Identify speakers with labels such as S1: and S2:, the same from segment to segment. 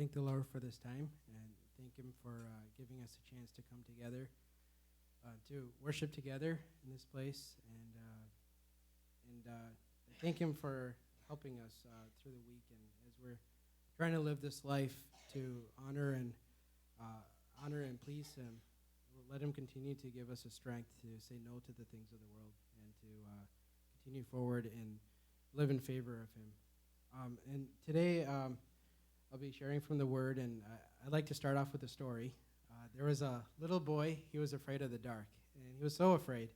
S1: thank the Lord for this time and thank Him for giving us a chance to come together to worship together in this place, and thank Him for helping us through the week and as we're trying to live this life to honor and please Him. Let Him continue to give us a strength to say no to the things of the world and to continue forward and live in favor of Him. And today I'll be sharing from the Word, and I'd like to start off with a story. There was a little boy. He was afraid of the dark, and he was so afraid.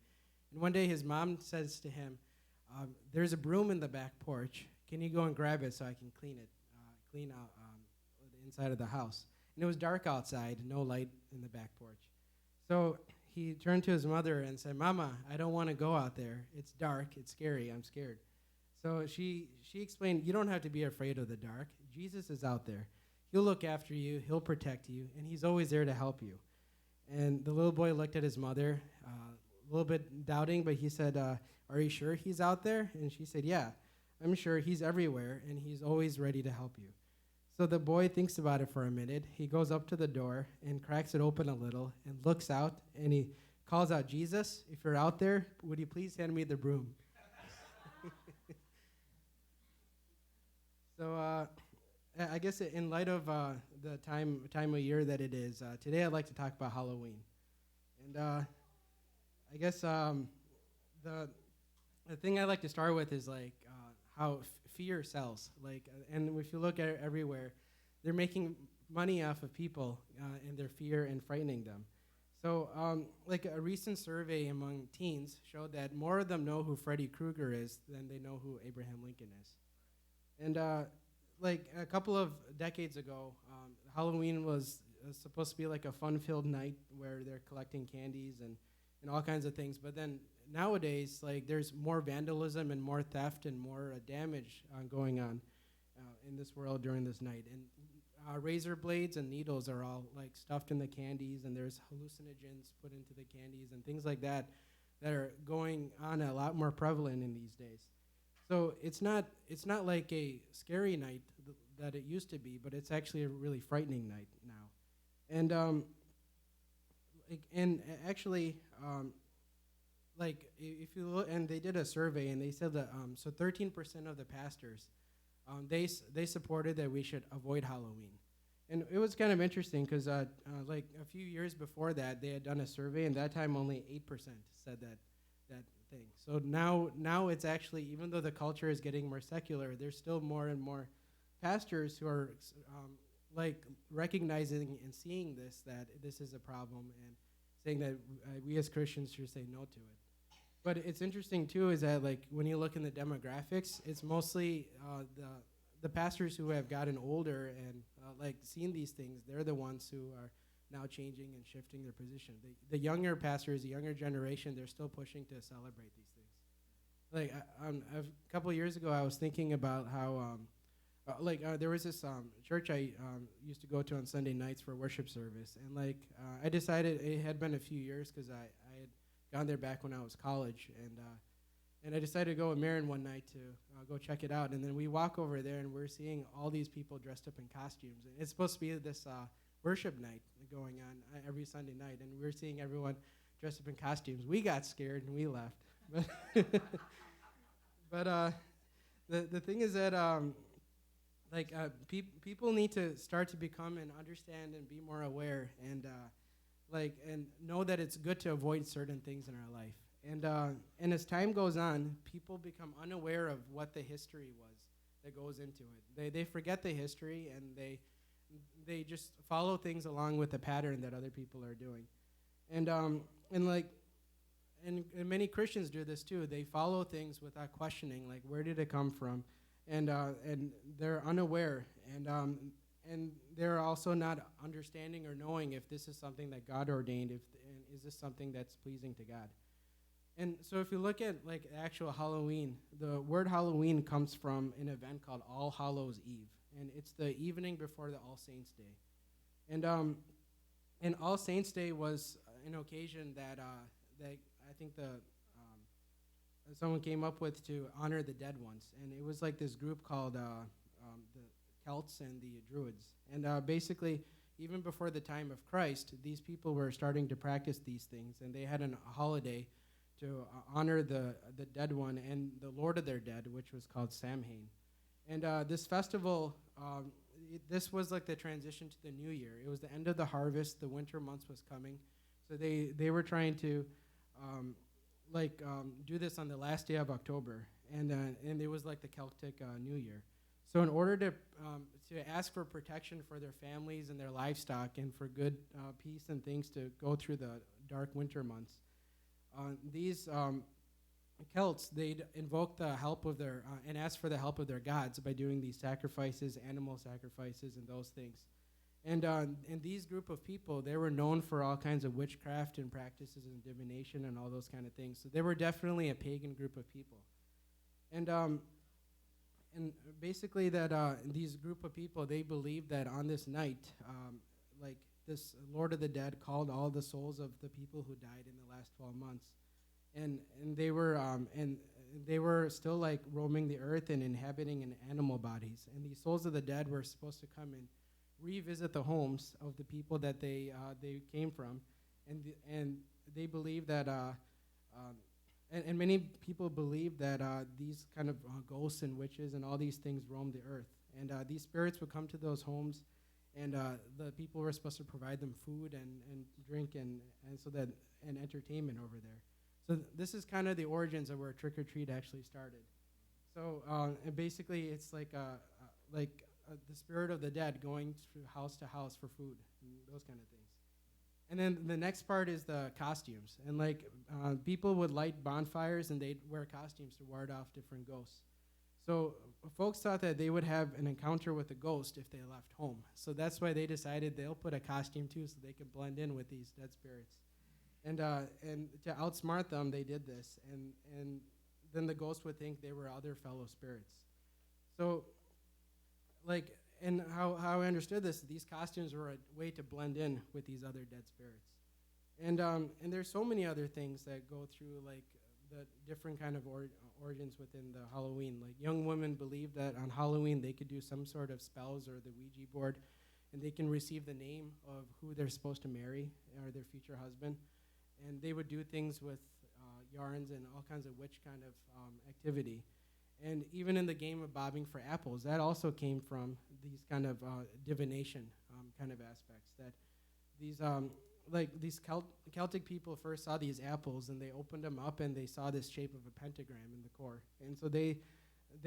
S1: And one day his mom says to him, there's a broom in the back porch. Can you go and grab it so I can clean out the inside of the house? And it was dark outside, no light in the back porch. So he turned to his mother and said, Mama, I don't want to go out there. It's dark. It's scary. I'm scared. So she explained, you don't have to be afraid of the dark. Jesus is out there. He'll look after you. He'll protect you. And He's always there to help you. And the little boy looked at his mother, a little bit doubting, but he said, are you sure He's out there? And she said, yeah, I'm sure He's everywhere, and He's always ready to help you. So the boy thinks about it for a minute. He goes up to the door and cracks it open a little and looks out, and he calls out, Jesus, if you're out there, would you please hand me the broom? So I guess in light of the time of year that it is, today I'd like to talk about Halloween. And I guess the thing I like to start with is like how fear sells. And if you look at it everywhere, they're making money off of people and their fear and frightening them. So a recent survey among teens showed that more of them know who Freddy Krueger is than they know who Abraham Lincoln is. And a couple of decades ago, Halloween was supposed to be like a fun-filled night where they're collecting candies and all kinds of things. But then nowadays, there's more vandalism and more theft and more damage going on in this world during this night. And razor blades and needles are all stuffed in the candies, and there's hallucinogens put into the candies and things like that are going on a lot more prevalent in these days. So it's not like a scary night that it used to be, but it's actually a really frightening night now. And if you look, and they did a survey, and they said that 13% of the pastors they supported that we should avoid Halloween. And it was kind of interesting because a few years before that, they had done a survey, and that time only 8% said that thing. So now it's actually, even though the culture is getting more secular, there's still more and more pastors who are recognizing and seeing that this is a problem and saying that we as Christians should say no to it. But it's interesting too is that when you look in the demographics, it's mostly the pastors who have gotten older and seen these things. They're the ones who are now changing and shifting their position. The younger pastors, the younger generation, they're still pushing to celebrate these things. A couple of years ago, I was thinking about how, there was this church I used to go to on Sunday nights for worship service, and I decided it had been a few years because I had gone there back when I was college, and I decided to go with Marin one night to go check it out, and then we walk over there, and we're seeing all these people dressed up in costumes, and it's supposed to be this worship night going on every Sunday night, and we're seeing everyone dressed up in costumes. We got scared and we left. But the thing is that people need to start to become and understand and be more aware and know that it's good to avoid certain things in our life. And as time goes on, people become unaware of what the history was that goes into it. They forget the history, and they just follow things along with the pattern that other people are doing. And many Christians do this too. They follow things without questioning, where did it come from? And they're unaware, and they're also not understanding or knowing if this is something that God ordained, and is this something that's pleasing to God. And so if you look at actual Halloween, the word Halloween comes from an event called All Hallows Eve. And it's the evening before the All Saints Day. And All Saints Day was an occasion that I think someone came up with to honor the dead ones. And it was this group called the Celts and the Druids. And basically, even before the time of Christ, these people were starting to practice these things, and they had a holiday to honor the dead one and the Lord of their dead, which was called Samhain. And this festival, this was like the transition to the new year. It was the end of the harvest. The winter months was coming. So they were trying to do this on the last day of October. And it was like the Celtic New Year. So in order to ask for protection for their families and their livestock and for good peace and things to go through the dark winter months, these Celts, they'd invoke the help of their, and ask for the help of their gods by doing these sacrifices, animal sacrifices, and those things. And these group of people, they were known for all kinds of witchcraft and practices and divination and all those kind of things. So they were definitely a pagan group of people. And basically that these group of people, they believed that on this night, like this Lord of the Dead called all the souls of the people who died in the last 12 months. And they were still like roaming the earth and inhabiting in animal bodies. And these souls of the dead were supposed to come and revisit the homes of the people that they came from. And they believed that and many people believe that these kind of ghosts and witches and all these things roam the earth. And these spirits would come to those homes, and the people were supposed to provide them food and drink and entertainment over there. So this is kind of the origins of where Trick or Treat actually started. So and basically, it's like the spirit of the dead going through house to house for food and those kind of things. And then the next part is the costumes. And people would light bonfires and they'd wear costumes to ward off different ghosts. So folks thought that they would have an encounter with a ghost if they left home. So that's why they decided they'll put a costume too so they can blend in with these dead spirits. And to outsmart them, they did this. And then the ghost would think they were other fellow spirits. So and how I understood this, these costumes were a way to blend in with these other dead spirits. And there's so many other things that go through the different kind of origins within the Halloween. Like young women believe that on Halloween they could do some sort of spells or the Ouija board, and they can receive the name of who they're supposed to marry or their future husband. And they would do things with yarns and all kinds of witch kind of activity. And even in the game of bobbing for apples, that also came from these kind of divination kind of aspects. That these Celtic people first saw these apples and they opened them up and they saw this shape of a pentagram in the core. And so they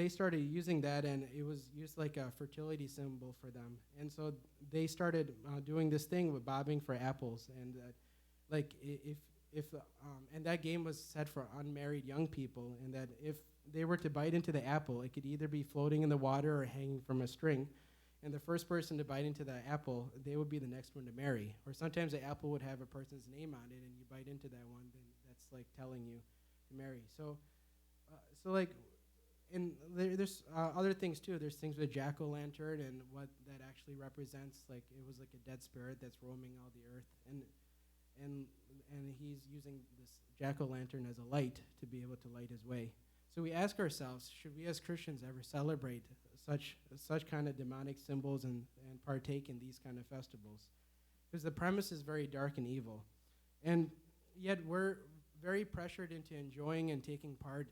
S1: started using that, and it was used like a fertility symbol for them. And so they started doing this thing with bobbing for apples, and and that game was set for unmarried young people, and that if they were to bite into the apple, it could either be floating in the water or hanging from a string. And the first person to bite into the apple, they would be the next one to marry. Or sometimes the apple would have a person's name on it, and you bite into that one, then that's like telling you to marry. And there's other things too. There's things with jack-o'-lantern and what that actually represents. Like it was like a dead spirit that's roaming all the earth, and he's using this jack-o'-lantern as a light to be able to light his way. So we ask ourselves, should we as Christians ever celebrate such kind of demonic symbols and partake in these kind of festivals? Because the premise is very dark and evil. And yet we're very pressured into enjoying and taking part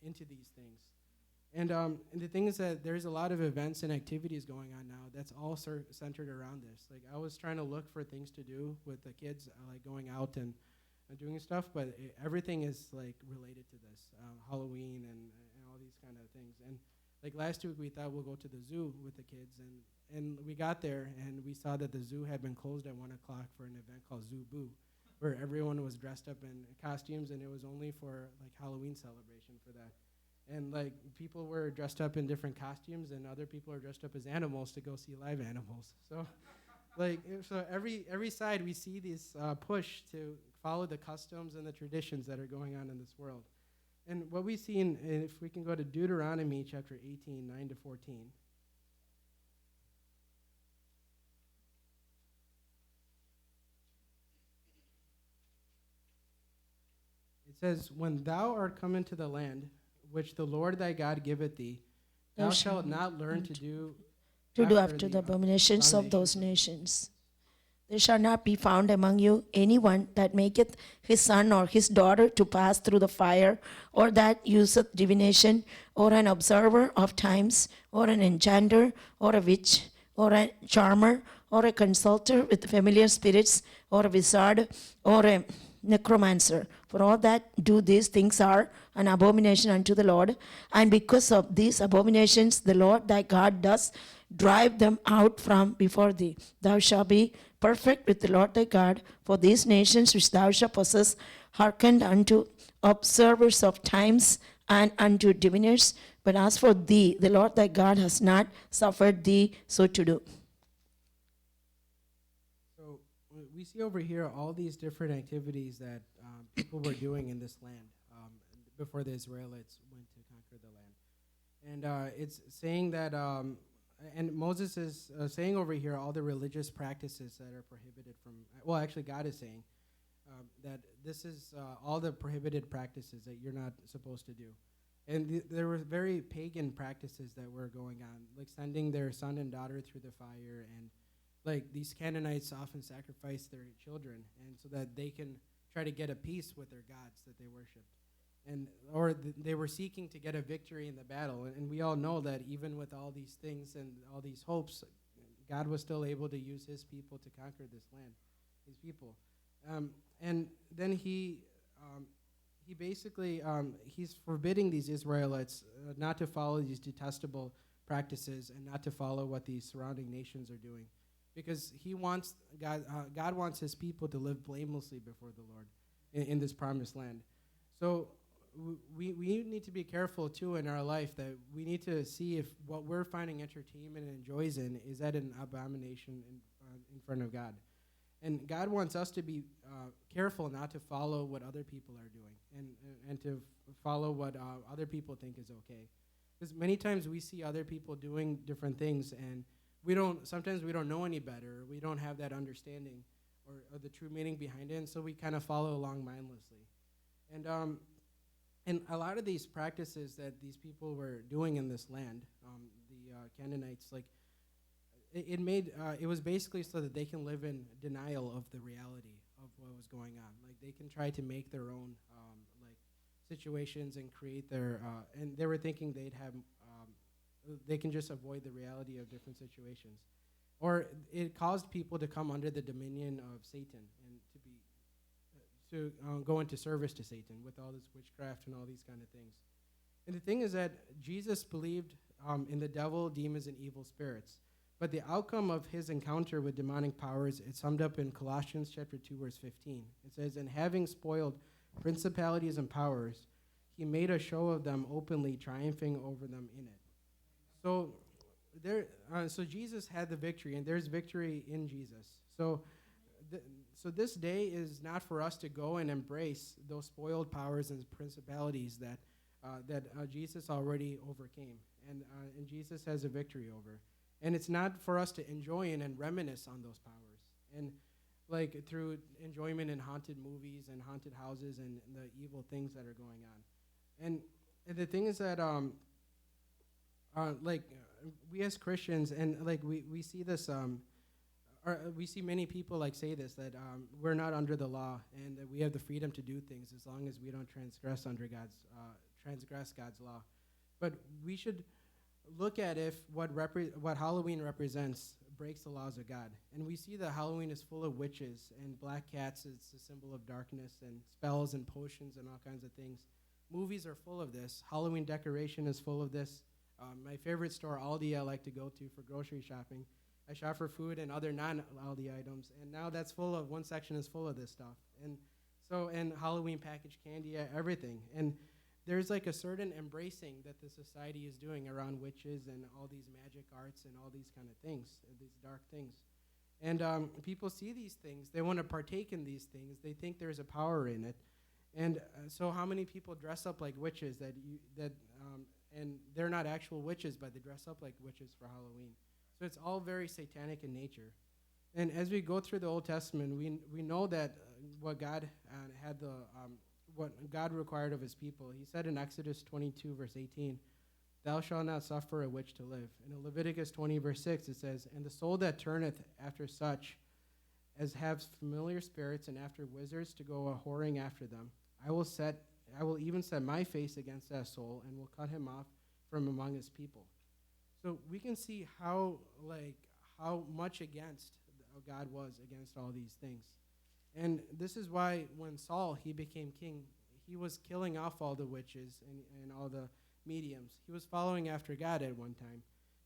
S1: into these things. And the thing is that there's a lot of events and activities going on now that's all centered around this. Like I was trying to look for things to do with the kids, like going out and doing stuff, but everything is like related to this, Halloween and all these kind of things. And like last week we thought we'll go to the zoo with the kids, and we got there and we saw that the zoo had been closed at 1 o'clock for an event called Zoo Boo, where everyone was dressed up in costumes, and it was only for like Halloween celebration for that. And like people were dressed up in different costumes, and other people are dressed up as animals to go see live animals. So every side we see this push to follow the customs and the traditions that are going on in this world. And what we see if we can go to Deuteronomy chapter 18, 9 to 14. It says, "When thou art come into the land which the Lord thy God giveth thee, Thou shalt not learn to do
S2: after the abominations of those nations. There shall not be found among you anyone that maketh his son or his daughter to pass through the fire, or that useth divination, or an observer of times, or an enchanter, or a witch, or a charmer, or a consulter with familiar spirits, or a wizard, or a necromancer. For all that do these things are an abomination unto the Lord. And because of these abominations, the Lord thy God does drive them out from before thee. Thou shalt be perfect with the Lord thy God, for these nations which thou shalt possess hearkened unto observers of times and unto diviners. But as for thee, the Lord thy God has not suffered thee so to do.
S1: So we see over here all these different activities that people were doing in this land before the Israelites went to conquer the land. And it's saying that, and Moses is saying over here all the religious practices that are prohibited from, well, actually God is saying that this is all the prohibited practices that you're not supposed to do. And there were very pagan practices that were going on, like sending their son and daughter through the fire, and like these Canaanites often sacrifice their children, and so that they can try to get a peace with their gods that they worshiped, and they were seeking to get a victory in the battle. And we all know that even with all these things and all these hopes, God was still able to use His people to conquer this land, His people. And then He basically he's forbidding these Israelites not to follow these detestable practices and not to follow what these surrounding nations are doing, because He wants God wants His people to live blamelessly before the Lord in this promised land. So we need to be careful too in our life, that we need to see if what we're finding entertainment and joys in is that an abomination in front of God. And God wants us to be careful not to follow what other people are doing, and to follow what other people think is okay. Because many times we see other people doing different things, and sometimes we don't know any better. We don't have that understanding or the true meaning behind it, and so we kind of follow along mindlessly. And a lot of these practices that these people were doing in this land, the Canaanites, like, it was basically so that they can live in denial of the reality of what was going on. Like, they can try to make their own like situations and create their and they were thinking they can just avoid the reality of different situations, or it caused people to come under the dominion of Satan and to go into service to Satan with all this witchcraft and all these kind of things. And the thing is that Jesus believed in the devil, demons, and evil spirits. But the outcome of his encounter with demonic powers is summed up in Colossians chapter 2, verse 15. It says, "And having spoiled principalities and powers, He made a show of them openly, triumphing over them in it." So Jesus had the victory, and there's victory in Jesus. So this day is not for us to go and embrace those spoiled powers and principalities that Jesus already overcame, and Jesus has a victory over. And it's not for us to enjoy and reminisce on those powers, and like through enjoyment in haunted movies and haunted houses and the evil things that are going on. And the thing is that we as Christians, and like we see this we see many people like say this, that we're not under the law and that we have the freedom to do things as long as we don't transgress God's law. But we should look at if what Halloween represents breaks the laws of God. And we see that Halloween is full of witches and black cats. It's a symbol of darkness and spells and potions and all kinds of things. Movies are full of this. Halloween decoration is full of this. My favorite store, Aldi, I like to go to for grocery shopping. I shop for food and other non-Aldi items, and now one section is full of this stuff. And Halloween packaged candy, everything. And there's like a certain embracing that the society is doing around witches and all these magic arts and all these kind of things, these dark things. And people see these things. They want to partake in these things. They think there's a power in it. And so how many people dress up like witches and they're not actual witches, but they dress up like witches for Halloween. So it's all very satanic in nature. And as we go through the Old Testament, we know that what God what God required of His people. He said in Exodus 22, verse 18, thou shalt not suffer a witch to live. In Leviticus 20, verse 6, it says, and the soul that turneth after such as have familiar spirits and after wizards to go a whoring after them, I will even set my face against that soul and will cut him off from among his people. So we can see how much against God was against all these things. And this is why when Saul, he became king, he was killing off all the witches and all the mediums. He was following after God at one time.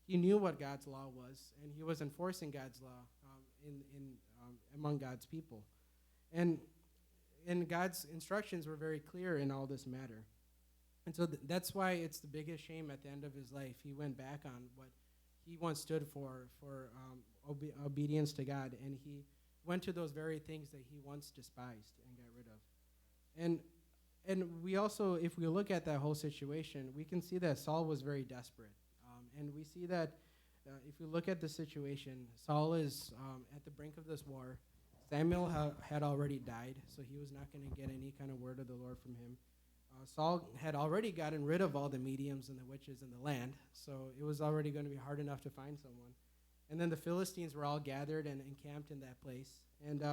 S1: He knew what God's law was, and he was enforcing God's law among God's people. And God's instructions were very clear in all this matter. And so that's why it's the biggest shame at the end of his life. He went back on what he once stood for obedience to God, and he went to those very things that he once despised and got rid of. And we also, if we look at that whole situation, we can see that Saul was very desperate. And we see that if we look at the situation, Saul is at the brink of this war. Samuel had already died, so he was not going to get any kind of word of the Lord from him. Saul had already gotten rid of all the mediums and the witches in the land, so it was already going to be hard enough to find someone. And then the Philistines were all gathered and encamped in that place. And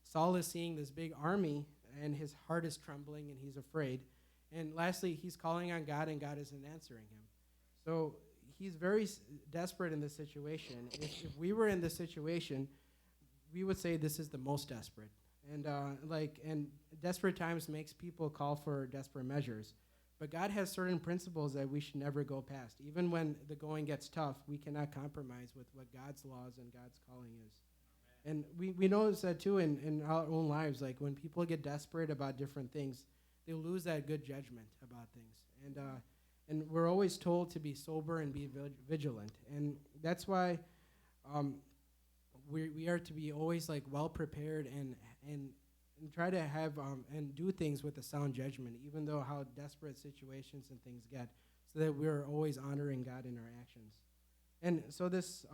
S1: Saul is seeing this big army, and his heart is trembling, and he's afraid. And lastly, he's calling on God, and God isn't answering him. So he's very desperate in this situation. If we were in this situation, we would say this is the most desperate. And desperate times makes people call for desperate measures. But God has certain principles that we should never go past. Even when the going gets tough, we cannot compromise with what God's laws and God's calling is. And we notice that too in our own lives. Like when people get desperate about different things, they lose that good judgment about things. And we're always told to be sober and be vigilant. And that's why we are to be always like well prepared and try to have and do things with a sound judgment, even though how desperate situations and things get, so that we're always honoring God in our actions. And so this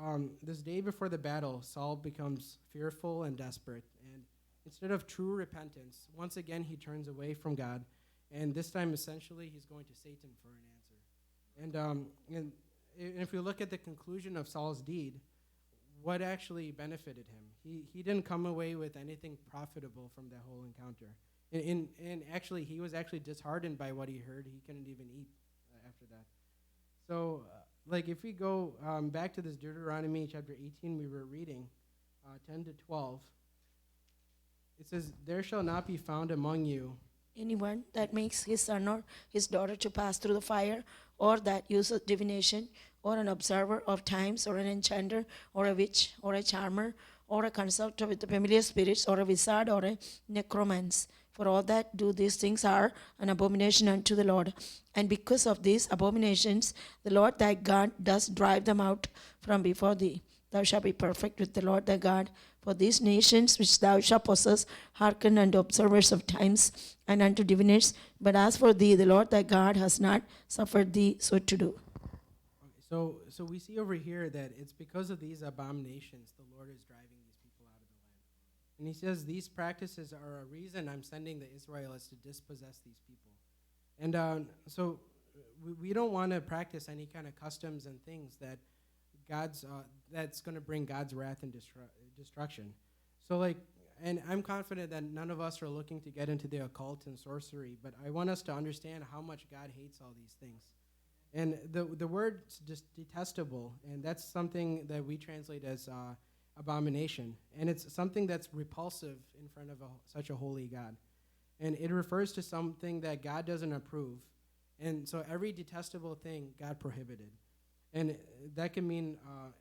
S1: day before the battle, Saul becomes fearful and desperate, and instead of true repentance, once again he turns away from God, and this time essentially he's going to Satan for an answer. And if we look at the conclusion of Saul's deed, what actually benefited him? He didn't come away with anything profitable from that whole encounter. And actually, he was actually disheartened by what he heard. He couldn't even eat after that. So, if we go back to this Deuteronomy chapter 18 we were reading, 10 to 12, it says, there shall not be found among you
S2: anyone that makes his son or his daughter to pass through the fire, or that uses divination, or an observer of times, or an enchanter, or a witch, or a charmer, or a consulter with the familiar spirits, or a wizard, or a necromancer. For all that do these things are an abomination unto the Lord. And because of these abominations, the Lord thy God does drive them out from before thee. Thou shalt be perfect with the Lord thy God. For these nations which thou shalt possess hearken unto observers of times and unto diviners. But as for thee, the Lord thy God has not suffered thee so to do.
S1: So we see over here that it's because of these abominations the Lord is driving these people out of the land. And he says these practices are a reason I'm sending the Israelites to dispossess these people. And so we don't want to practice any kind of customs and things that that's going to bring God's wrath and destruction. So and I'm confident that none of us are looking to get into the occult and sorcery, but I want us to understand how much God hates all these things. And the word's just detestable, and that's something that we translate as abomination. And it's something that's repulsive in front of such a holy God. And it refers to something that God doesn't approve. And so every detestable thing God prohibited. And that can mean,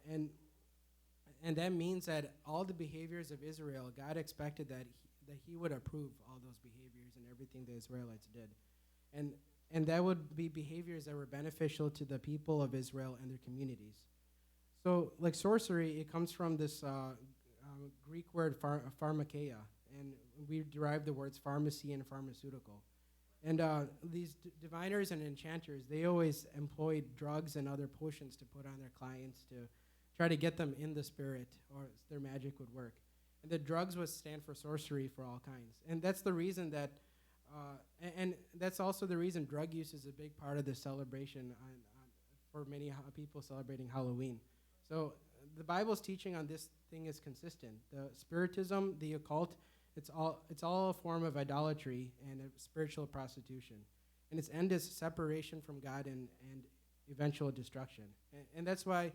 S1: and that means that all the behaviors of Israel, God expected that he would approve all those behaviors and everything the Israelites did. And that would be behaviors that were beneficial to the people of Israel and their communities. So, like sorcery, it comes from this Greek word pharmakeia, and we derive the words pharmacy and pharmaceutical. And these diviners and enchanters, they always employed drugs and other potions to put on their clients to try to get them in the spirit, or their magic would work. And the drugs would stand for sorcery for all kinds. And that's the reason that and that's also the reason drug use is a big part of the celebration for many people celebrating Halloween. So the Bible's teaching on this thing is consistent. The spiritism, the occult, it's all a form of idolatry and a spiritual prostitution. And its end is separation from God and eventual destruction. And that's why,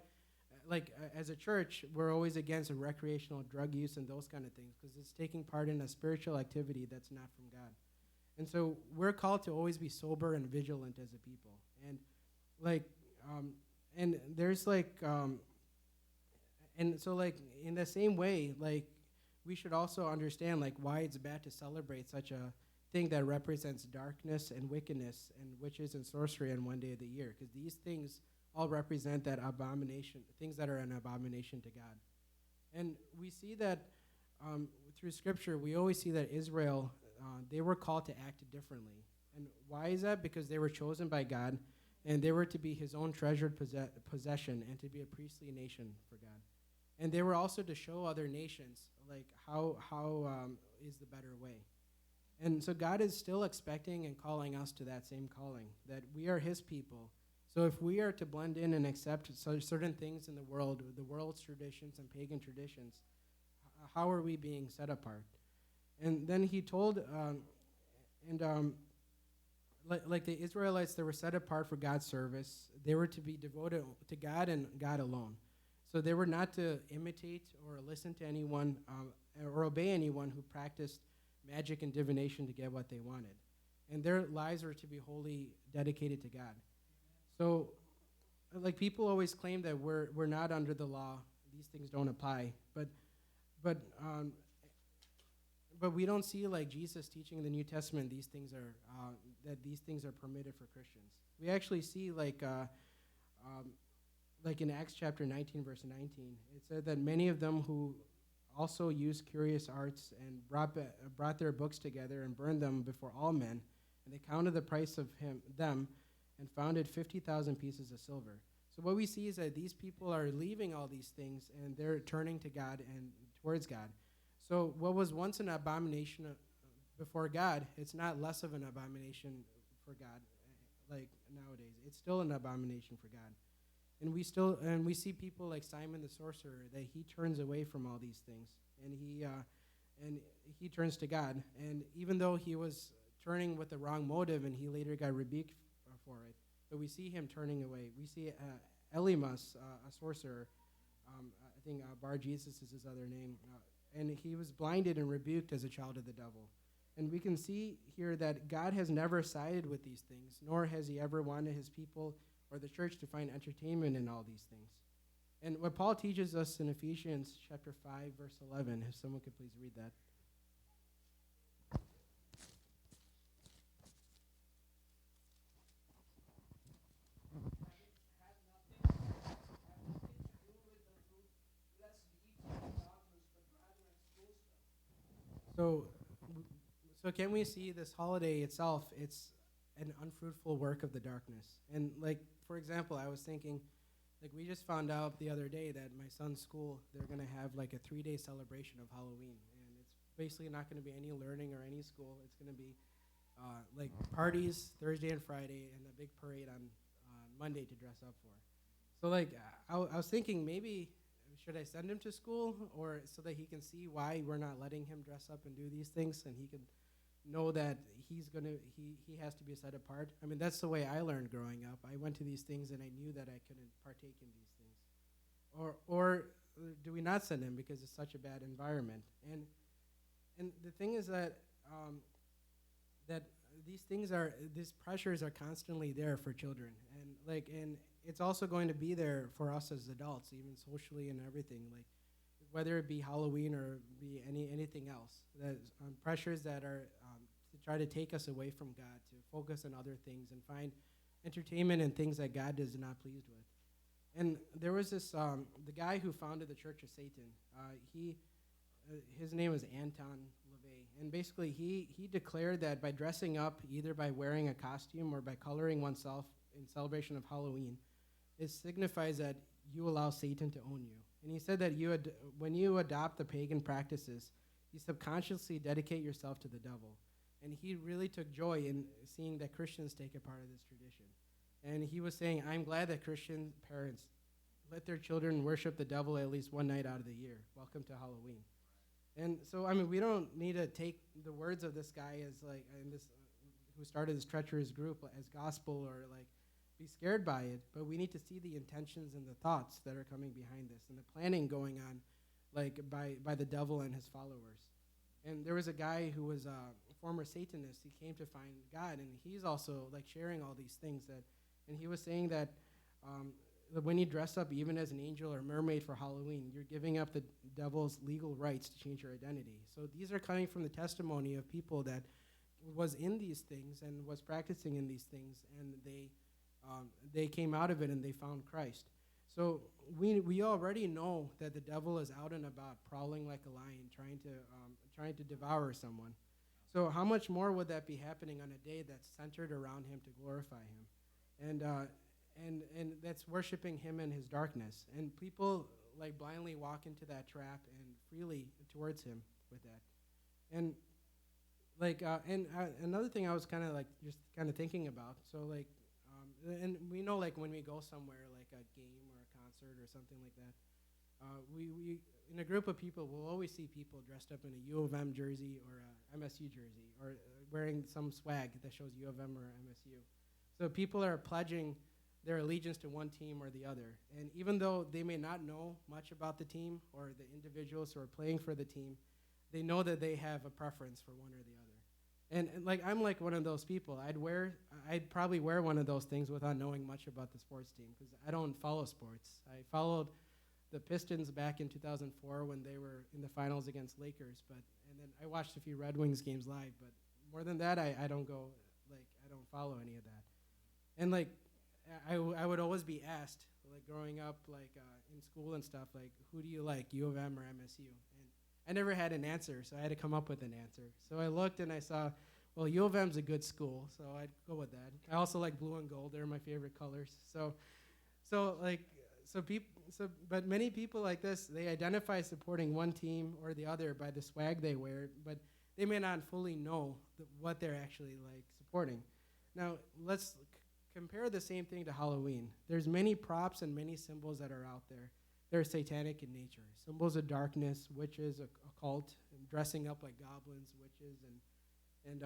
S1: as a church, we're always against recreational drug use and those kind of things, because it's taking part in a spiritual activity that's not from God. And so we're called to always be sober and vigilant as a people. And and there's and so in the same way, we should also understand why it's bad to celebrate such a thing that represents darkness and wickedness and witches and sorcery on one day of the year, because these things all represent that abomination, things that are an abomination to God. And we see that through Scripture, we always see that Israel, they were called to act differently. And why is that? Because they were chosen by God, and they were to be his own treasured possession and to be a priestly nation for God. And they were also to show other nations how is the better way. And so God is still expecting and calling us to that same calling, that we are his people. So if we are to blend in and accept certain things in the world's traditions and pagan traditions, how are we being set apart? And then he told, like the Israelites, they were set apart for God's service. They were to be devoted to God and God alone. So they were not to imitate or listen to anyone or obey anyone who practiced magic and divination to get what they wanted. And their lives were to be wholly dedicated to God. So, people always claim that we're not under the law; these things don't apply. But we don't see Jesus teaching in the New Testament these things are that these things are permitted for Christians. We actually see in Acts chapter 19, verse 19, it said that many of them who also used curious arts and brought their books together and burned them before all men, and they counted the price of them and founded 50,000 pieces of silver. So what we see is that these people are leaving all these things and they're turning to God and towards God. So what was once an abomination before God, it's not less of an abomination for God nowadays. It's still an abomination for God. And we see people like Simon the sorcerer, that he turns away from all these things and he turns to God. And even though he was turning with the wrong motive and he later got rebuked for it, but we see him turning away. We see Elymas, a sorcerer, I think Bar Jesus is his other name, and he was blinded and rebuked as a child of the devil. And we can see here that God has never sided with these things, nor has he ever wanted his people or the church to find entertainment in all these things. And what Paul teaches us in Ephesians chapter 5, verse 11, if someone could please read that. So can we see this holiday itself, it's an unfruitful work of the darkness. And for example, I was thinking, we just found out the other day that my son's school, they're going to have a 3-day celebration of Halloween. And it's basically not going to be any learning or any school. It's going to be parties Thursday and Friday and a big parade on Monday to dress up for. So I was thinking, maybe should I send him to school or so that he can see why we're not letting him dress up and do these things, and he can know that he has to be set apart. I mean, that's the way I learned growing up. I went to these things and I knew that I couldn't partake in these things. Or do we not send him because it's such a bad environment? And the thing is that these pressures are constantly there for children, and it's also going to be there for us as adults, even socially and everything. Whether it be Halloween or be anything else, that pressures that are to try to take us away from God, to focus on other things and find entertainment in things that God is not pleased with. And there was this the guy who founded the Church of Satan. His name was Anton LaVey, and basically he declared that by dressing up, either by wearing a costume or by coloring oneself in celebration of Halloween, it signifies that you allow Satan to own you. And he said that when you adopt the pagan practices, you subconsciously dedicate yourself to the devil. And he really took joy in seeing that Christians take a part of this tradition. And he was saying, I'm glad that Christian parents let their children worship the devil at least one night out of the year. Welcome to Halloween. And so, I mean, we don't need to take the words of this guy as like, and this, who started this treacherous group as gospel or like be scared by it, but we need to see the intentions and the thoughts that are coming behind this and the planning going on like by the devil and his followers. And there was a guy who was a former Satanist. He came to find God, and he's also like sharing all these things that, and he was saying that when you dress up even as an angel or mermaid for Halloween, you're giving up the devil's legal rights to change your identity. So these are coming from the testimony of people that was in these things and was practicing in these things, and they came out of it and they found Christ. So we already know that the devil is out and about, prowling like a lion, trying to devour someone. So how much more would that be happening on a day that's centered around him to glorify him, and that's worshiping him in his darkness? And people like blindly walk into that trap and freely towards him with that. And like another thing I was kind of like just kind of thinking about. So like, and we know like when we go somewhere like a game or a concert or something like that, we in a group of people we'll always see people dressed up in a U of M jersey or a MSU jersey or wearing some swag that shows U of M or MSU. So people are pledging their allegiance to one team or the other. And even though they may not know much about the team or the individuals who are playing for the team, they know that they have a preference for one or the other. And like I'm like one of those people. I'd probably wear one of those things without knowing much about the sports team because I don't follow sports. I followed the Pistons back in 2004 when they were in the finals against Lakers, and then I watched a few Red Wings games live, but more than that, I don't go, like, I don't follow any of that. And like, I would always be asked, like growing up, like in school and stuff, like, who do you like, U of M or MSU? And I never had an answer, so I had to come up with an answer. So I looked and I saw, well, U of M's a good school, so I'd go with that. I also like blue and gold; they're my favorite colors. But many people like this, they identify supporting one team or the other by the swag they wear, but they may not fully know what they're actually like supporting. Now, let's compare the same thing to Halloween. There's many props and many symbols that are out there. They're satanic in nature. Symbols of darkness, witches, occult, and dressing up like goblins, witches, and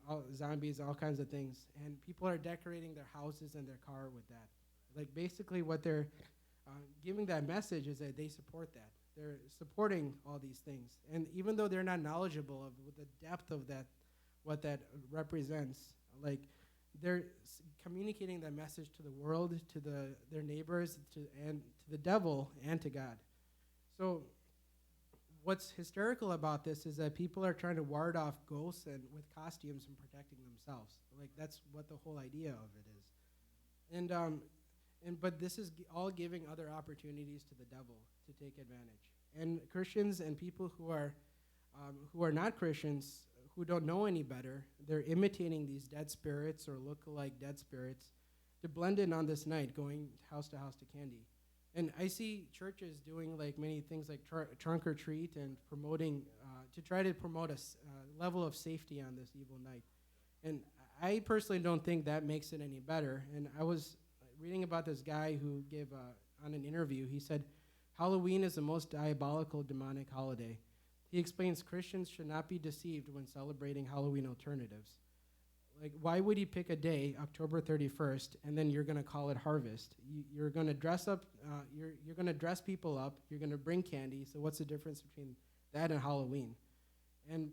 S1: all zombies, all kinds of things. And people are decorating their houses and their car with that. Like basically what they're giving that message is that they support that. They're supporting all these things. And even though they're not knowledgeable of the depth of that, what that represents, like they're communicating that message to the world, to their neighbors, and to the devil and to God. So what's hysterical about this is that people are trying to ward off ghosts and with costumes and protecting themselves. Like that's what the whole idea of it is. But this is all giving other opportunities to the devil to take advantage. And Christians and people who are not Christians, who don't know any better, they're imitating these dead spirits or look-alike dead spirits to blend in on this night, going house to candy. And I see churches doing like many things like trunk or treat and promoting, to try to promote a level of safety on this evil night. And I personally don't think that makes it any better. And I was reading about this guy who gave, on an interview, he said, Halloween is the most diabolical, demonic holiday. He explains Christians should not be deceived when celebrating Halloween alternatives. Like, why would he pick a day, October 31st, and then you're going to call it Harvest? You're going to dress up, you're going to dress people up, you're going to bring candy, so what's the difference between that and Halloween? And,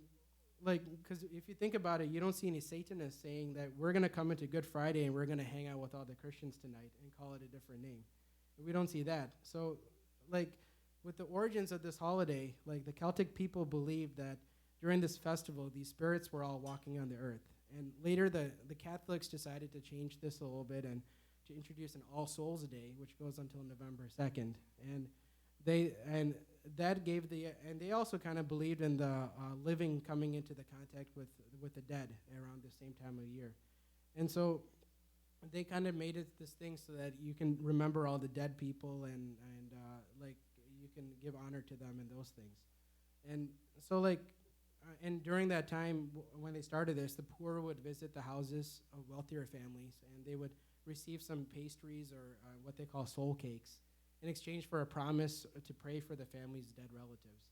S1: like, because if you think about it, you don't see any Satanists saying that we're going to come into Good Friday and we're going to hang out with all the Christians tonight and call it a different name. We don't see that. So, like, with the origins of this holiday, like the Celtic people believed that during this festival, these spirits were all walking on the earth. And later, the Catholics decided to change this a little bit and to introduce an All Souls Day, which goes until November 2nd. And they also kind of believed in the living coming into the contact with the dead around the same time of year. And so they kind of made it this thing so that you can remember all the dead people and like you can give honor to them and those things. And so like, and during that time when they started this, the poor would visit the houses of wealthier families and they would receive some pastries or what they call soul cakes in exchange for a promise to pray for the family's dead relatives.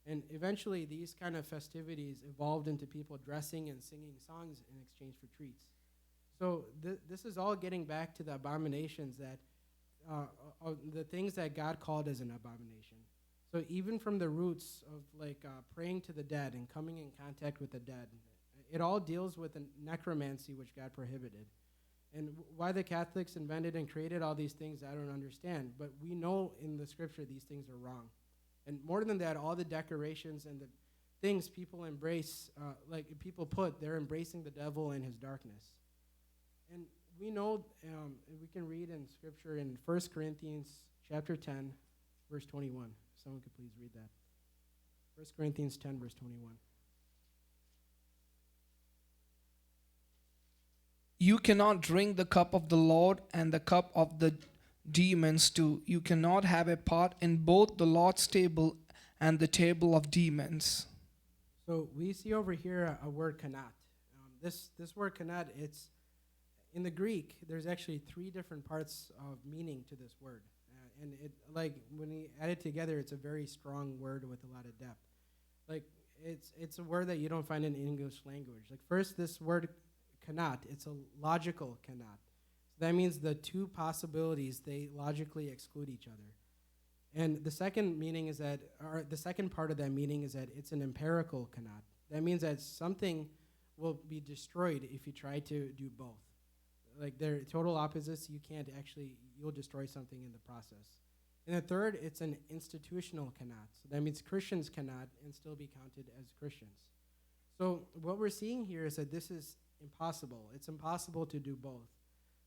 S1: And eventually, these kind of festivities evolved into people dressing and singing songs in exchange for treats. So this is all getting back to the abominations that, the things that God called as an abomination. So even from the roots of praying to the dead and coming in contact with the dead, it all deals with necromancy, which God prohibited. And why the Catholics invented and created all these things, I don't understand. But we know in the scripture these things are wrong. And more than that, all the decorations and the things people embrace, they're embracing the devil and his darkness. And we know, we can read in scripture in 1 Corinthians chapter 10, verse 21. If someone could please read that. 1 Corinthians 10, verse 21.
S3: You cannot drink the cup of the Lord and the cup of the demons too. You cannot have a part in both the Lord's table and the table of demons.
S1: So we see over here a word kanat. This word kanat, it's in the Greek. There's actually 3 different parts of meaning to this word, and it when we add it together, it's a very strong word with a lot of depth. It's a word that you don't find in English language. First, this word kanat, it's a logical kanat. So that means the 2 possibilities, they logically exclude each other. And the second meaning is that, or the second part of that meaning is that it's an empirical kanat. That means that something will be destroyed if you try to do both. They're total opposites. You'll destroy something in the process. And the third, it's an institutional kanat. So that means Christians cannot and still be counted as Christians. So what we're seeing here is that this is impossible. It's impossible to do both.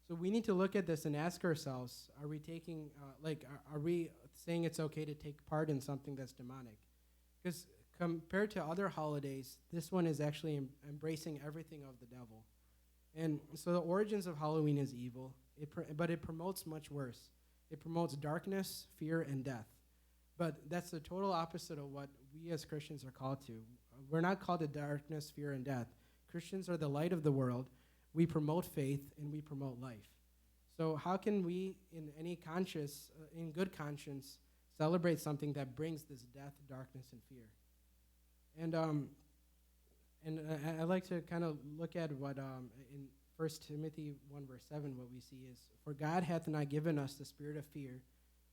S1: So we need to look at this and ask ourselves, are we taking, are we saying it's okay to take part in something that's demonic? Because compared to other holidays, this one is actually embracing everything of the devil. And so the origins of Halloween is evil, but it promotes much worse. It promotes darkness, fear, and death. But that's the total opposite of what we as Christians are called to. We're not called to darkness, fear, and death. Christians are the light of the world. We promote faith and we promote life. So how can we, in good conscience, celebrate something that brings this death, darkness, and fear? And I'd like to kind of look at what in 1 Timothy 1 verse 7, what we see is, "For God hath not given us the spirit of fear,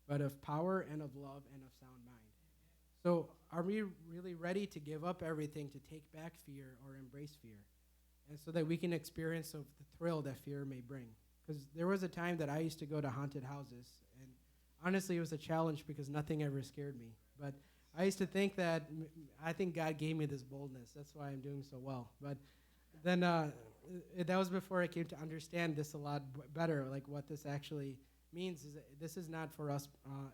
S1: but of power and of love and of sound mind." So are we really ready to give up everything to take back fear or embrace fear? And so that we can experience the thrill that fear may bring. Because there was a time that I used to go to haunted houses, and honestly, it was a challenge because nothing ever scared me. But I used to think that, I think God gave me this boldness. That's why I'm doing so well. But then that was before I came to understand this a lot better, what this actually means is that this is not for us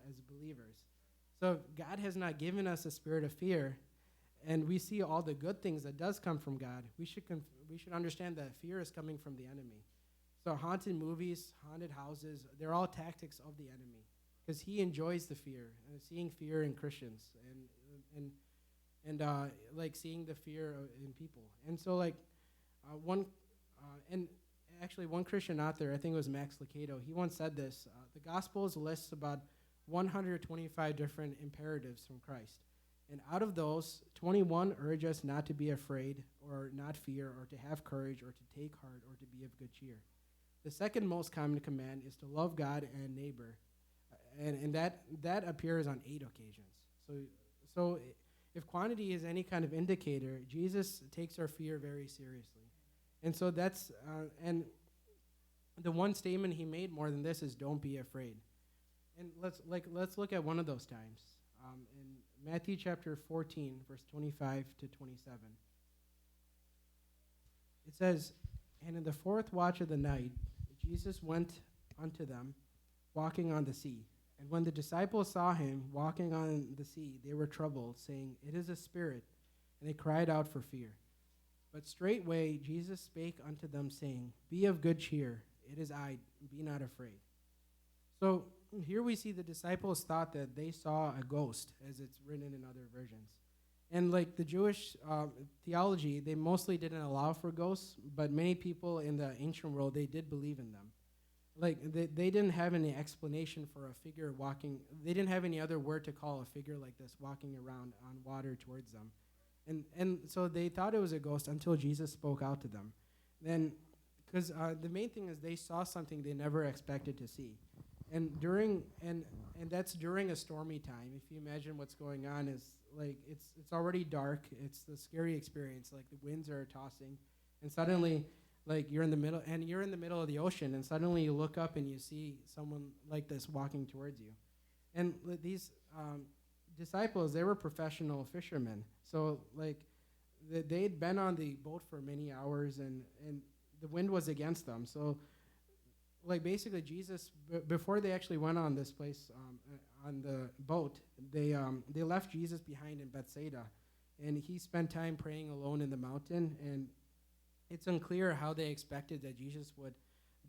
S1: as believers. So God has not given us a spirit of fear, and we see all the good things that does come from God. We should understand that fear is coming from the enemy. So haunted movies, haunted houses, they're all tactics of the enemy, because he enjoys the fear and seeing fear in Christians and seeing the fear in people. And so one Christian author, I think it was Max Lucado, he once said this: the Gospels lists about 125 different imperatives from Christ. And out of those, 21 urge us not to be afraid or not fear or to have courage or to take heart or to be of good cheer. The second most common command is to love God and neighbor, and that appears on 8 occasions. So if quantity is any kind of indicator, Jesus takes our fear very seriously. And so that's, and the one statement he made more than this is, don't be afraid. And let's look at one of those times. In Matthew chapter 14, verse 25 to 27. It says, "And in the 4th watch of the night, Jesus went unto them, walking on the sea. And when the disciples saw him walking on the sea, they were troubled, saying, It is a spirit. And they cried out for fear. But straightway Jesus spake unto them, saying, Be of good cheer, it is I, be not afraid." So here we see the disciples thought that they saw a ghost, as it's written in other versions. And the Jewish theology, they mostly didn't allow for ghosts, but many people in the ancient world, they did believe in them. they didn't have any explanation for a figure walking. They didn't have any other word to call a figure like this walking around on water towards them. And so they thought it was a ghost until Jesus spoke out to them. Then, because the main thing is they saw something they never expected to see. And that's during a stormy time. If you imagine what's going on, is like it's already dark. It's the scary experience. Like the winds are tossing, and suddenly, like you're in the middle of the ocean, and suddenly you look up and you see someone like this walking towards you. And these disciples, they were professional fishermen, so like they'd been on the boat for many hours, and the wind was against them. So like basically Jesus, before they actually went on this place on the boat, they left Jesus behind in Bethsaida, and he spent time praying alone in the mountain. And it's unclear how they expected that Jesus would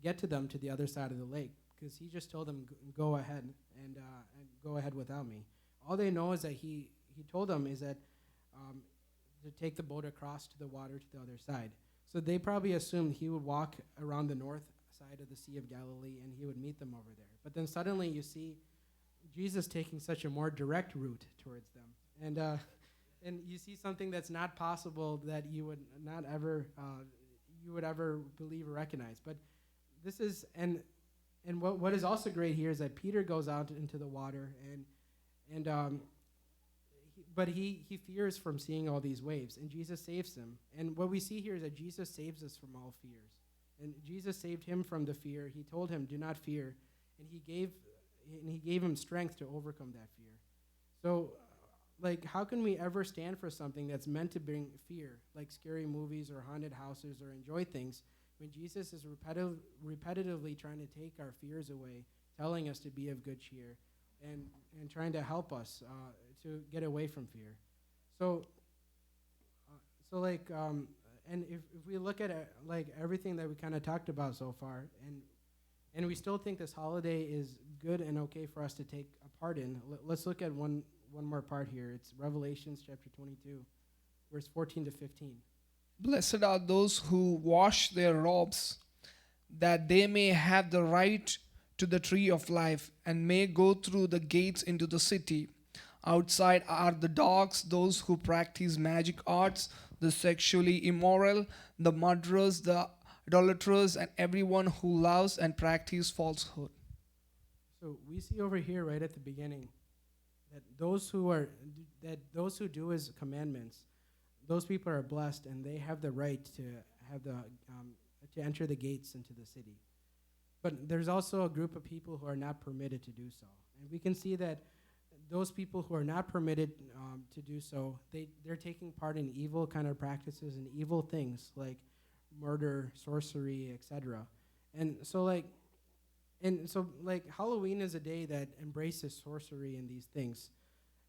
S1: get to them to the other side of the lake, because he just told them, go ahead and go ahead without me. All they know is that he told them is that to take the boat across to the water to the other side. So they probably assumed he would walk around the north side of the Sea of Galilee and he would meet them over there. But then suddenly you see Jesus taking such a more direct route towards them. And you see something that's not possible, that you would not ever believe or recognize. But this is, and what is also great here is that Peter goes out into the water, but he fears from seeing all these waves, and Jesus saves him. And what we see here is that Jesus saves us from all fears. And Jesus saved him from the fear. He told him, do not fear. And he gave him strength to overcome that fear. So, like, how can we ever stand for something that's meant to bring fear, like scary movies or haunted houses, or enjoy things, when Jesus is repetitively trying to take our fears away, telling us to be of good cheer, and trying to help us to get away from fear. And if we look at like everything that we kind of talked about so far, and we still think this holiday is good and okay for us to take a part in, let's look at one more part here. It's Revelations chapter 22, verse 14 to 15.
S3: Blessed are those who wash their robes, that they may have the right to the tree of life and may go through the gates into the city. Outside are the dogs, those who practice magic arts, the sexually immoral, the murderers, the idolaters, and everyone who loves and practices falsehood.
S1: So we see over here right at the beginning that those who do his commandments, those people are blessed, and they have the right to have to enter the gates into the city. But there's also a group of people who are not permitted to do so, and we can see that those people who are not permitted to do so, they're taking part in evil kind of practices and evil things like murder, sorcery, etc. And so Halloween is a day that embraces sorcery and these things,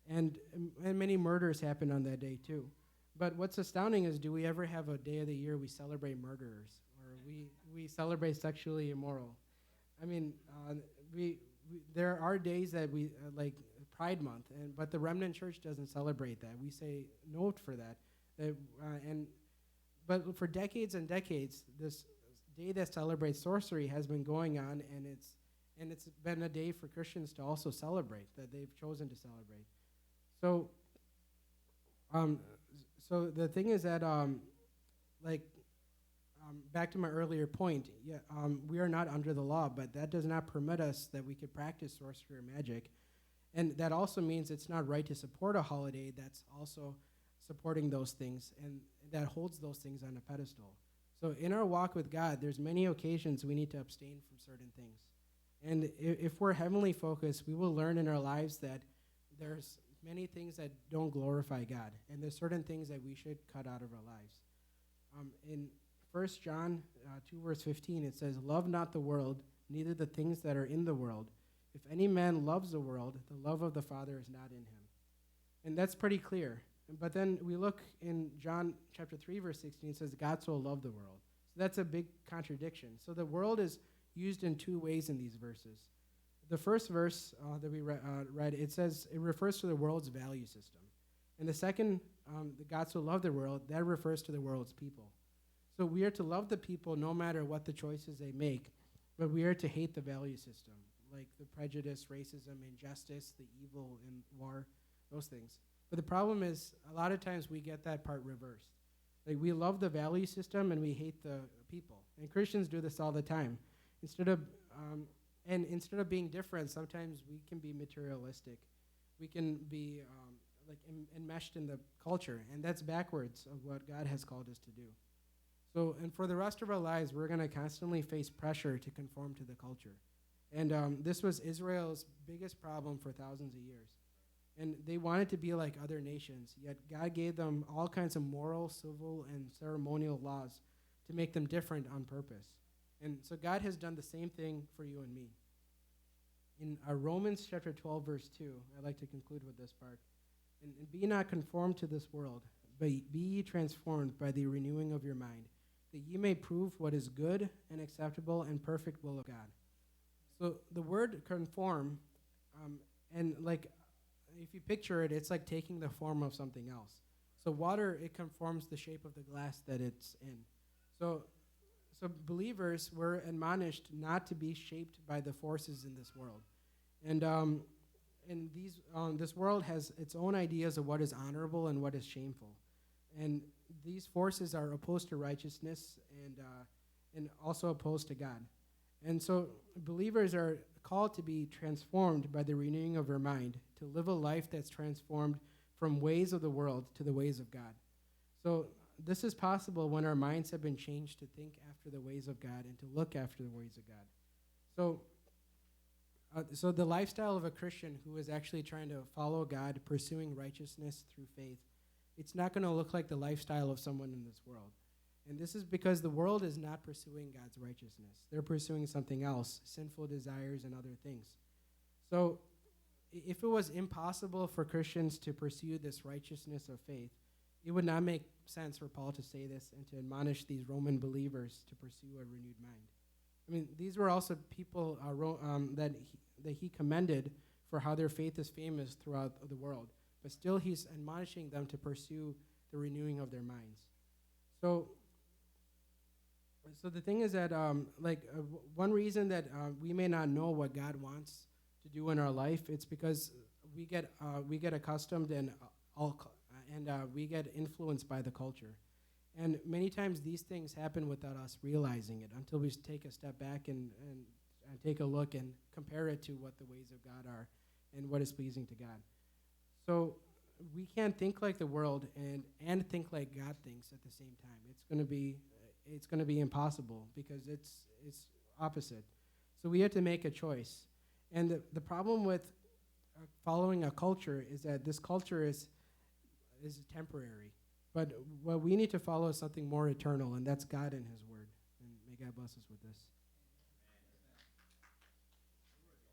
S1: and many murders happen on that day too. But what's astounding is, do we ever have a day of the year we celebrate murderers, or we celebrate sexually immoral? I mean, there are days that we like Pride Month, but the Remnant Church doesn't celebrate that. We say no for that. But for decades and decades, this day that celebrates sorcery has been going on, and it's been a day for Christians to also celebrate, that they've chosen to celebrate. So the thing is that back to my earlier point, we are not under the law, but that does not permit us that we could practice sorcery or magic. And that also means it's not right to support a holiday that's also supporting those things and that holds those things on a pedestal. So in our walk with God, there's many occasions we need to abstain from certain things. And if we're heavenly focused, we will learn in our lives that there's many things that don't glorify God, and there's certain things that we should cut out of our lives. In 1 John 2, verse 15, it says, "Love not the world, neither the things that are in the world. If any man loves the world, the love of the Father is not in him." And that's pretty clear. But then we look in John chapter 3, verse 16, it says, "God so loved the world." So that's a big contradiction. So the world is used in two ways in these verses. The first verse that we read, it says it refers to the world's value system. And the second, the God so loved the world, that refers to the world's people. So we are to love the people no matter what the choices they make. but we are to hate the value system, like the prejudice, racism, injustice, the evil and war, those things. But the problem is, a lot of times we get that part reversed. Like, we love the value system and we hate the people. And Christians do this all the time. Instead of being different, sometimes we can be materialistic. We can be enmeshed in the culture, and that's backwards of what God has called us to do. So, and for the rest of our lives, we're going to constantly face pressure to conform to the culture. And this was Israel's biggest problem for thousands of years. And they wanted to be like other nations, yet God gave them all kinds of moral, civil, and ceremonial laws to make them different on purpose. And so God has done the same thing for you and me. In Romans chapter 12, verse 2, I'd like to conclude with this part. And be not conformed to this world, but be ye transformed by the renewing of your mind, that ye may prove what is good and acceptable and perfect will of God. So the word conform, if you picture it, it's like taking the form of something else. So water, it conforms the shape of the glass that it's in. So believers were admonished not to be shaped by the forces in this world. And this world has its own ideas of what is honorable and what is shameful. And these forces are opposed to righteousness and also opposed to God. And so believers are called to be transformed by the renewing of their mind, to live a life that's transformed from ways of the world to the ways of God. So this is possible when our minds have been changed to think after the ways of God and to look after the ways of God. So the lifestyle of a Christian who is actually trying to follow God, pursuing righteousness through faith, it's not going to look like the lifestyle of someone in this world. And this is because the world is not pursuing God's righteousness. They're pursuing something else, sinful desires and other things. So if it was impossible for Christians to pursue this righteousness of faith, it would not make sense for Paul to say this and to admonish these Roman believers to pursue a renewed mind. I mean, these were also people that he commended for how their faith is famous throughout the world. But still, he's admonishing them to pursue the renewing of their minds. So the thing is that, one reason that we may not know what God wants to do in our life, it's because we get accustomed and we get influenced by the culture. And many times these things happen without us realizing it until we take a step back and take a look and compare it to what the ways of God are and what is pleasing to God. So we can't think like the world and think like God thinks at the same time. It's going to be impossible because it's opposite. So we have to make a choice. And the problem with following a culture is that this culture is temporary. But what we need to follow is something more eternal, and that's God and His Word. And may God bless us with this.